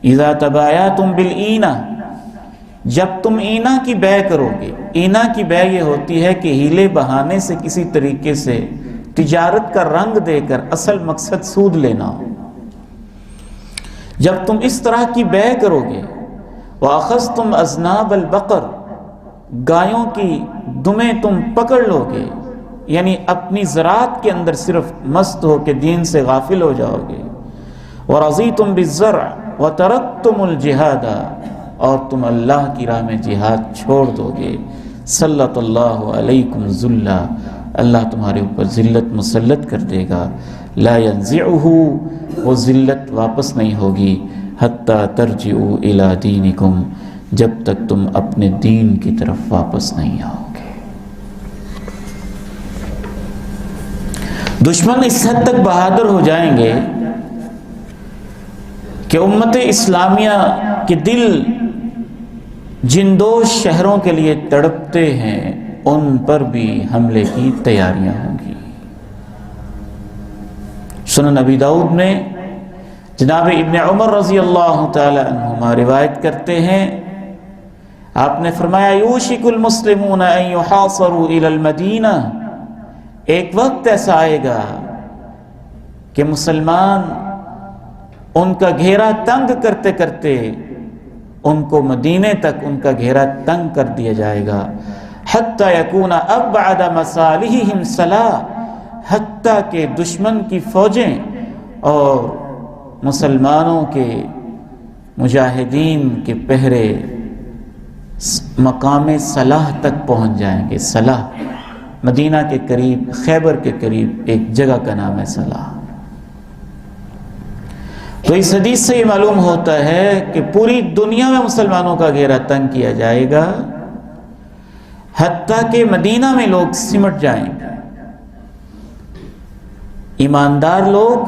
اذا تبایعتم بالعینہ، جب تم اینا کی بیع کرو گے۔ اینا کی بیع یہ ہوتی ہے کہ ہیلے بہانے سے کسی طریقے سے تجارت کا رنگ دے کر اصل مقصد سود لینا ہو۔ جب تم اس طرح کی بیع کرو گے، وَأَخَذْتُمْ أَذْنَابَ الْبَقَرِ، گایوں کی دمیں تم پکڑ لو گے، یعنی اپنی زراعت کے اندر صرف مست ہو کے دین سے غافل ہو جاؤ گے۔ وَرَضِيتُمْ بِالزَّرْعِ وَتَرَكْتُمُ الْجِهَادَ، اور تم اللہ کی راہ میں جہاد چھوڑ دو گے۔ سلط اللہ علیکم ذلہ، اللہ تمہارے اوپر ذلت مسلط کر دے گا۔ لا ينزعہ، وہ ذلت واپس نہیں ہوگی، حتی ترجعوا الی دینکم، جب تک تم اپنے دین کی طرف واپس نہیں آؤ گے۔ دشمن اس حد تک بہادر ہو جائیں گے کہ امت اسلامیہ کے دل جن دو شہروں کے لیے تڑپتے ہیں ان پر بھی حملے کی تیاریاں ہوں گی۔ سنن نبی داؤد میں جناب ابن عمر رضی اللہ تعالی عنہما روایت کرتے ہیں، آپ نے فرمایا یوشک المسلمون ان یحاصروا الی المدینہ، ایک وقت ایسا آئے گا کہ مسلمان ان کا گھیرا تنگ کرتے کرتے ان کو مدینے تک ان کا گھیرا تنگ کر دیا جائے گا، حتی یکون ابعد مصالحہم صلاح، حتیٰ کہ دشمن کی فوجیں اور مسلمانوں کے مجاہدین کے پہرے مقام صلاح تک پہنچ جائیں گے۔ صلاح مدینہ کے قریب، خیبر کے قریب ایک جگہ کا نام ہے صلاح۔ تو اس حدیث سے یہ معلوم ہوتا ہے کہ پوری دنیا میں مسلمانوں کا گھیرا تنگ کیا جائے گا، حتیٰ کہ مدینہ میں لوگ سمٹ جائیں گے۔ ایماندار لوگ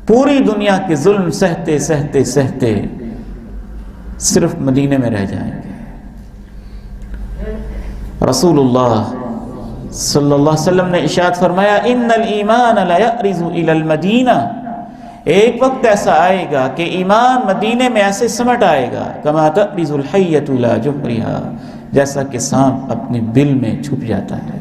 پوری دنیا کے ظلم سہتے سہتے سہتے صرف مدینے میں رہ جائیں گے۔ رسول اللہ صلی اللہ علیہ وسلم نے ارشاد فرمایا ان الایمان لا یأرز الی المدینہ، ایک وقت ایسا آئے گا کہ ایمان مدینے میں ایسے سمٹ آئے گا، کما تأرز الحیۃ الی جحرہا، جیسا کہ سانپ اپنے بل میں چھپ جاتا ہے۔